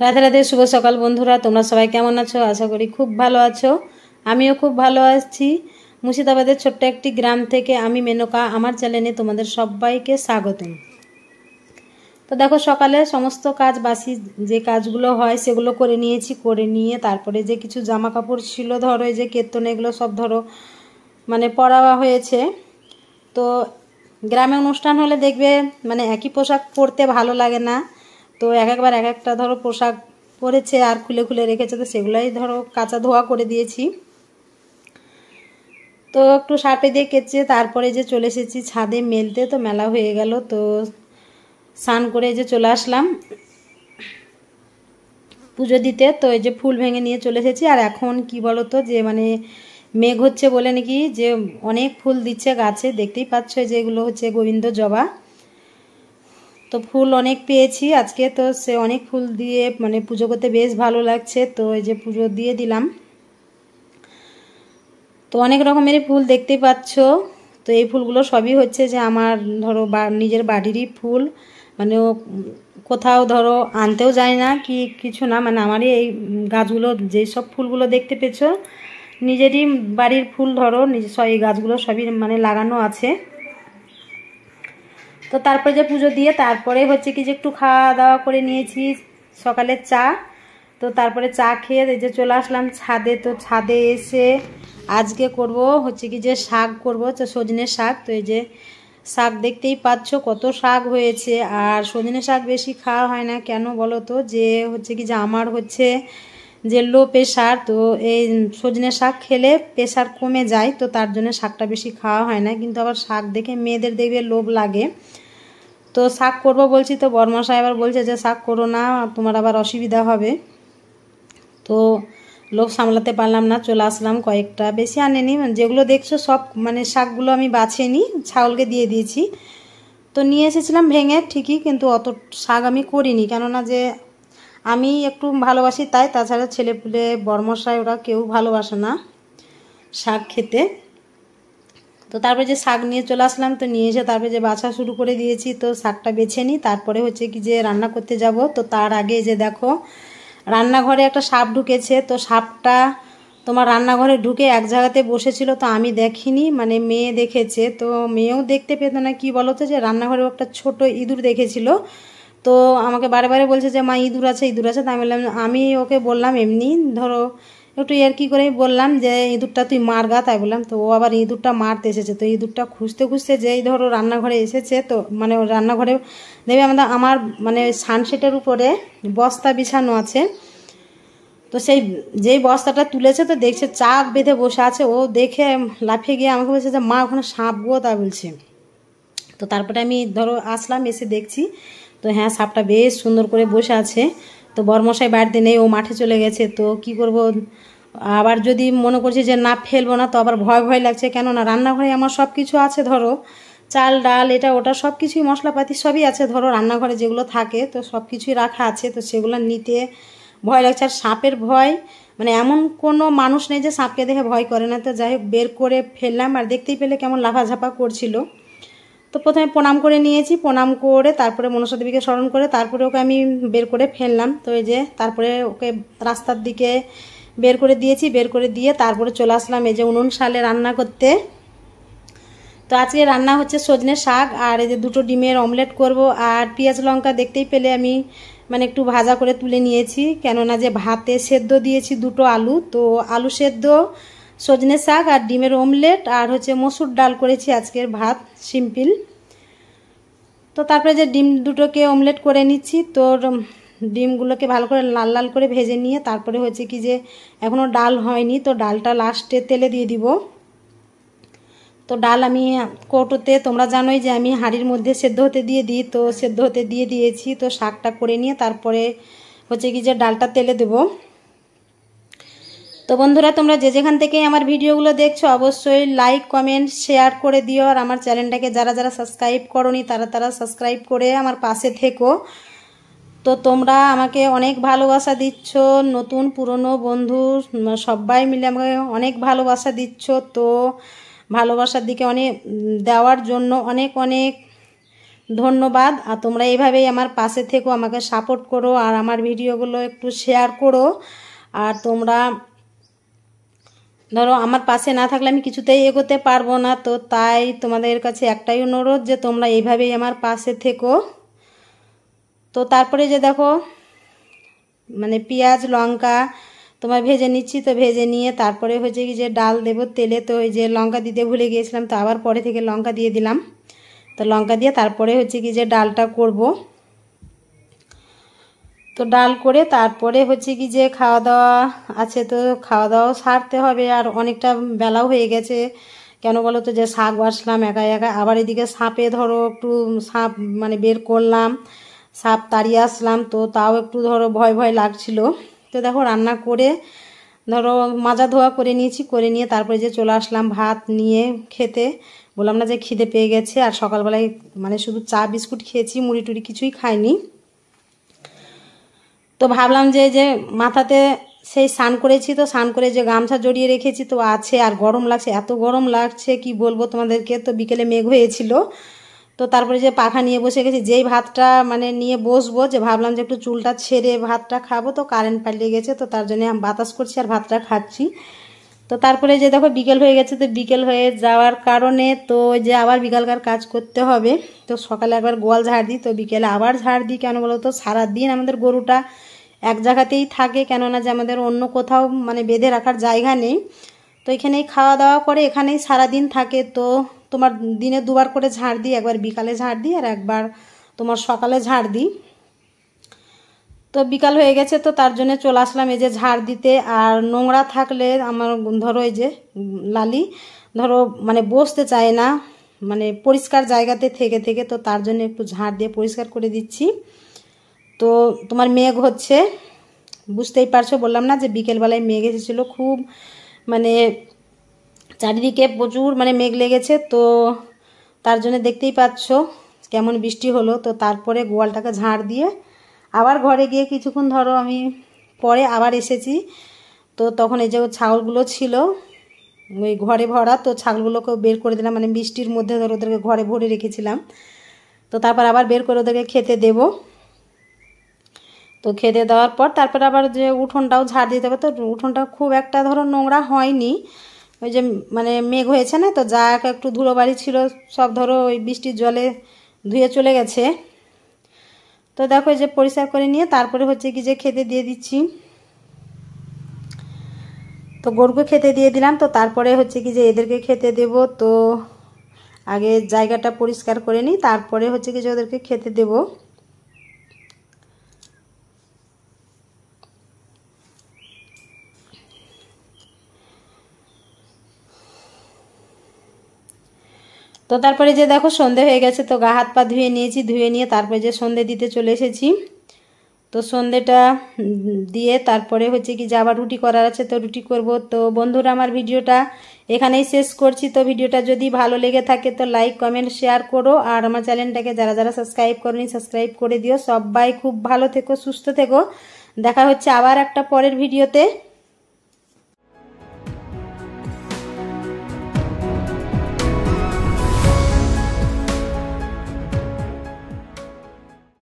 রাধে রাধে, শুভ সকাল বন্ধুরা। তোমরা সবাই কেমন আছো? আশা করি খুব ভালো আছো। আমিও খুব ভালো আছি। মুর্শিদাবাদের ছোট্ট একটি গ্রাম থেকে আমি মেনকা, আমার চ্যানেলে তোমাদের সবাইকে স্বাগতম। তো দেখো, সকালে সমস্ত কাজ, বাসি যে কাজগুলো হয় সেগুলো করে নিয়েছি। করে নিয়ে তারপরে যে কিছু জামা কাপড় ছিল, ধরো এই যে কীর্তন, এগুলো সব ধরো মানে পরা হয়েছে। তো গ্রামে অনুষ্ঠান হলে দেখবে মানে একই পোশাক পরতে ভালো লাগে না, তো একবার এক একটা ধরো পোশাক পরেছে আর খুলে খুলে রেখেছে, তো সেগুলাই ধরো কাচা ধোয়া করে দিয়েছি। তো একটু সার্পে দিয়ে কেচে তারপরে যে চলে এসেছি ছাদে মেলতে। তো মেলা হয়ে গেল, তো স্নান করে যে চলে আসলাম পুজো দিতে। তো এই যে ফুল ভেঙে নিয়ে চলে এসেছি। আর এখন কি বলো তো, যে মানে মেঘ হচ্ছে বলে নাকি যে অনেক ফুল দিচ্ছে গাছে, দেখতেই পাচ্ছ যে এগুলো হচ্ছে গোবিন্দ জবা। তো ফুল অনেক পেয়েছি আজকে, তো সে অনেক ফুল দিয়ে মানে পুজো করতে বেশ ভালো লাগছে। তো এই যে পুজো দিয়ে দিলাম। তো অনেক রকমেরই ফুল দেখতেই পাচ্ছ। তো এই ফুলগুলো সবই হচ্ছে যে আমার ধরো নিজের বাড়িরই ফুল, মানে কোথাও ধরো আনতেও যায় না কি কিছু না, মানে আমারই এই গাছগুলো, যেই সব ফুলগুলো দেখতে পেয়েছো নিজেরই বাড়ির ফুল, ধরো নিজস্ব এই গাছগুলো সবই মানে লাগানো আছে। তো তারপরে যে পুজো দিয়ে তারপরে হচ্ছে কি যে একটু খাওয়া দাওয়া করে নিয়েছি, সকালের চা। তো তারপরে চা খেয়ে এই যে চলে আসলাম ছাদে। তো ছাদে এসে আজকে করব হচ্ছে কি যে শাক করব, তো সজনে শাক। তো এই যে শাক দেখতেই পাচ্ছ কত শাক হয়েছে। আর সজনে শাক বেশি খাওয়া হয় না, কেন বলো তো, যে হচ্ছে কি যে আমার হচ্ছে যে লো প্রেশার। তো এই সজনে শাক খেলে প্রেশার কমে যায়, তো তার জন্য শাকটা বেশি খাওয়া হয় না। কিন্তু আবার শাক দেখে মেয়েদের দেখবে লোভ লাগে। তো শাক করবো বলছি, তো বরমশাই আবার বলছে যে শাক করো না, তোমার আবার অসুবিধা হবে। তো লোভ সামলাতে পারলাম না, চলে আসলাম। কয়েকটা বেশি আনেনি, যেগুলো দেখছো সব মানে শাকগুলো আমি বাছিয়ে নিই, ছাগলকে দিয়ে দিয়েছি। তো নিয়ে এসেছিলাম ভেঙে ঠিকই, কিন্তু অত শাক আমি করিনি, কেননা যে আমি একটু ভালোবাসি তাই, তাছাড়া ছেলেপুলে বরমশাই ওরা কেউ ভালোবাসে না শাক খেতে। তো তারপরে যে শাক নিয়ে চলে আসলাম। তো নিয়ে এসে তারপরে যে বাছা শুরু করে দিয়েছি। তো শাকটা বেছে নিই, তারপরে হচ্ছে কি যে রান্না করতে যাব। তো তার আগে যে দেখো রান্নাঘরে একটা সাপ ঢুকেছে। তো সাপটা তোমার রান্নাঘরে ঢুকে এক জায়গাতে বসেছিল, তো আমি দেখিনি, মানে মেয়ে দেখেছে। তো মেয়েও দেখতে পেত না, কি বলো তো, যে রান্নাঘরে একটা ছোট ইঁদুর দেখেছিল। তো আমাকে বারে বারে বলছে যে মা ইঁদুর আছে, ইঁদুর আছে। তাই বললাম, আমি ওকে বললাম এমনি ধরো একটু কি করেই বললাম যে ইঁদুরটা তুই মার গা, তাই বললাম। তো ও আবার ইঁদুরটা মারতে এসেছে। তো ইঁদুরটা খুঁজতে খুঁজতে যেই ধরো রান্নাঘরে এসেছে, তো মানে রান্নাঘরে দেখবে আমার মানে সানসেটের উপরে বস্তা বিছানো আছে। তো সেই যেই বস্তাটা তুলেছে, তো দেখছে চাক বেঁধে বসে আছে। ও দেখে লাফিয়ে গিয়ে আমাকে বলছে যে মা ওখানে সাপ গো, তা বলছে। তো তারপরে আমি ধরো আসলাম, এসে দেখছি তো হ্যাঁ সাপটা বেশ সুন্দর করে বসে আছে। তো বরমশাই বাড়িতে নেই, ও মাঠে চলে গেছে। তো কি করব, আবার যদি মনে করছি যে না ফেলবো না, তো আবার ভয় ভয় লাগছে, কেননা রান্নাঘরে আমার সব কিছু আছে, ধরো চাল ডাল এটা ওটা সব কিছুই মশলাপাতি সবই আছে, ধরো রান্নাঘরে যেগুলো থাকে তো সব কিছুই রাখা আছে। তো সেগুলো নিতে ভয় লাগছে। আর সাপের ভয় মানে এমন কোনো মানুষ নেই যে সাপকে দেখে ভয় করে না। তো যাই হোক বের করে ফেললাম, আর দেখতেই পেলে কেমন লাফাঝাপা করছিল। তো প্রথমে প্রণাম করে নিয়েছি, প্রণাম করে তারপরে মনসা দেবীকে স্মরণ করে তারপরে ওকে আমি বের করে ফেললাম। তো এই যে তারপরে ওকে রাস্তার দিকে বের করে দিয়েছি, বের করে দিয়ে তারপরে চলে আসলাম এই যে উনুন শালে রান্না করতে। তো আজকে রান্না হচ্ছে সজনে শাক, আর এই যে দুটো ডিমের অমলেট করব। আর পেঁয়াজ লঙ্কা দেখতেই পেলে আমি মানে একটু ভাজা করে তুলে নিয়েছি, কেননা যে ভাতে সেদ্ধ দিয়েছি দুটো আলু। তো আলু সেদ্ধ, সজনে শাক আর ডিমের অমলেট, আর হচ্ছে মসুর ডাল করেছি আজকের ভাত সিম্পল। তো তারপরে যে ডিম দুটোকে অমলেট করে নিচ্ছি। তো ডিমগুলোকে ভালো করে লাল লাল করে ভেজে নিয়ে তারপরে হচ্ছে কি যে এখনও ডাল হয়নি, তো ডালটা লাস্টে তেলে দিয়ে দিব। তো ডাল আমি কৌটোতে, তোমরা জানোই যে আমি হাঁড়ির মধ্যে সেদ্ধ হতে দিয়ে দিই, তো সেদ্ধ হতে দিয়ে দিয়েছি। তো শাকটা করে নিয়ে তারপরে হচ্ছে কি যে ডালটা তেলে দেবো। তো বন্ধুরা, তোমরা যে যেখান থেকে আমার ভিডিওগুলো দেখছো অবশ্যই লাইক কমেন্ট শেয়ার করে দিও। আর আমার চ্যানেলটাকে যারা যারা সাবস্ক্রাইব করোনি তারা তারা সাবস্ক্রাইব করে আমার পাশে থেকো। তো তোমরা আমাকে অনেক ভালোবাসা দিচ্ছ, নতুন পুরনো বন্ধু সবাই মিলে আমাকে অনেক ভালোবাসা দিচ্ছ। তো ভালোবাসার দিকে অনেক দেওয়ার জন্য অনেক অনেক ধন্যবাদ। আর তোমরা এইভাবেই আমার পাশে থেকো, আমাকে সাপোর্ট করো আর আমার ভিডিওগুলো একটু শেয়ার করো। আর তোমরা ধরো আমার পাশে না থাকলে আমি কিছুতেই এগোতে পারবো না, তো তাই তোমাদের কাছে একটাই অনুরোধ যে তোমরা এইভাবেই আমার পাশে থেকো। তো তারপরে যে দেখো মানে পেঁয়াজ লঙ্কা তোমার ভেজে নিচ্ছি, তো ভেজে নিয়ে তারপরে হচ্ছে কি যে ডাল দেবো তেলে। তো ওই যে লঙ্কা দিতে ভুলে গিয়েছিলাম, তো আবার পরে থেকে লঙ্কা দিয়ে দিলাম। তো লঙ্কা দিয়ে তারপরে হচ্ছে কি যে ডালটা করব। তো ডাল করে তারপরে হচ্ছে কি যে খাওয়া দাওয়া আছে, তো খাওয়া দাওয়া সারতে হবে। আর অনেকটা বেলাও হয়ে গেছে, কেন বলো তো যে শাক বাছলাম একা একা, আবার এদিকে সাপে ধরো একটু সাপ মানে বের করলাম, সাপ তাড়িয়ে আসলাম, তো তাও একটু ধরো ভয় ভয় লাগছিল। তো দেখো রান্না করে ধরো মাজা ধোয়া করে নিয়েছি, করে নিয়ে তারপরে যে চলে আসলাম ভাত নিয়ে খেতে। বললাম না যে খিদে পেয়ে গেছে, আর সকালবেলায় মানে শুধু চা বিস্কুট খেয়েছি, মুড়ি টুড়ি কিছুই খাইনি। তো ভাবলাম যে মাথাতে সেই স্নান করেছি, তো স্নান করে যে গামছা জড়িয়ে রেখেছি তো আছে, আর গরম লাগছে, এত গরম লাগছে কি বলবো তোমাদেরকে। তো বিকেলে মেঘ হয়েছিল, তো তারপরে যে পাখা নিয়ে বসে গেছি, যেই ভাতটা মানে নিয়ে বসবো, যে ভাবলাম যে একটু চুলটা ছেড়ে ভাতটা খাবো, তো কারেন্ট পালিয়ে গেছে, তো তার জন্য আমি বাতাস করছি আর ভাতটা খাচ্ছি। তো তারপরে যে দেখো বিকেল হয়ে গেছে, তো বিকেল হয়ে যাওয়ার কারণে তো যে আবার বিকালকার কাজ করতে হবে। তো সকালে একবার গোয়াল ঝাড় দিই, তো বিকেলে আবার ঝাড় দিই। কেন বলো তো সারাদিন আমাদের গরুটা এক জায়গাতেই থাকে, কেননা যে আমাদের অন্য কোথাও মানে বেঁধে রাখার জায়গা নেই। তো এখানেই খাওয়া দাওয়া করে এখানেই সারাদিন থাকে। তো তোমার দিনে দুবার করে ঝাড় দিই, একবার বিকালে ঝাড় দিই আর একবার তোমার সকালে ঝাড় দিই। তো বিকাল হয়ে গেছে, তো তার জন্য চলে আসলাম এই যে ঝাড় দিতে। আর নোংরা থাকলে আমার ধরো এই যে লালি ধরো মানে বসতে চায় না, মানে পরিষ্কার জায়গাতে থেকে থেকে, তো তার জন্য একটু ঝাড় দিয়ে পরিষ্কার করে দিচ্ছি। তো তোমার মেঘ হচ্ছে, বুঝতেই পারছো, বললাম না যে বিকেলবেলায় মেঘ এসেছিলো খুব, মানে চারিদিকে প্রচুর মানে মেঘ লেগেছে। তো তার জন্য দেখতেই পাচ্ছ কেমন বৃষ্টি হলো। তো তারপরে গোয়ালটাকে ঝাড় দিয়ে আবার ঘরে গিয়ে কিছুক্ষণ ধরো আমি পরে আবার এসেছি। তো তখন এই যে ছাগলগুলো ছিল ওই ঘরে ভরা, তো ছাগলগুলোকেও বের করে দিলাম, মানে বৃষ্টির মধ্যে ধরো ওদেরকে ঘরে ভরে রেখেছিলাম। তো তারপর আবার বের করে ওদেরকে খেতে দেব। তো খেতে দেওয়ার পর তারপর আবার যে উঠোনটাও ঝাড় দিতে হবে। তো উঠোনটা খুব একটা ধরো নোংরা হয়নি, ওই যে মানে মেঘ হয়েছে না, তো যা একটু ধুলো বাড়ি ছিল সব ধরো ওই বৃষ্টির জলে ধুয়ে চলে গেছে। তো দেখো এই যে পরিষ্কার করে নিয়ে তারপরে হচ্ছে কি যে খেতে দিয়ে দিচ্ছি। তো গরুকে খেতে দিয়ে দিলাম, তো তারপরে হচ্ছে কি যে এদেরকে খেতে দেব। তো আগে জায়গাটা পরিষ্কার করে নিই, তারপরে হচ্ছে কি যে ওদেরকে খেতে দেব। তো তারপরে যে দেখো সন্ধে হয়ে গেছে, তো গা হাত পা ধুয়ে নিয়েছি, ধুয়ে নিয়ে তারপরে যে সন্ধে দিতে চলে এসেছি। তো সন্ধেটা দিয়ে তারপরে হচ্ছে কি যে আবার রুটি করার আছে, তো রুটি করব। তো বন্ধুরা আমার ভিডিওটা এখানেই শেষ করছি। তো ভিডিওটা যদি ভালো লেগে থাকে তো লাইক কমেন্ট শেয়ার করো, আর আমার চ্যানেলটাকে যারা যারা সাবস্ক্রাইব করোনি সাবস্ক্রাইব করে দিও। সবাই খুব ভালো থেকো, সুস্থ থেকো, দেখা হচ্ছে আবার একটা পরের ভিডিওতে।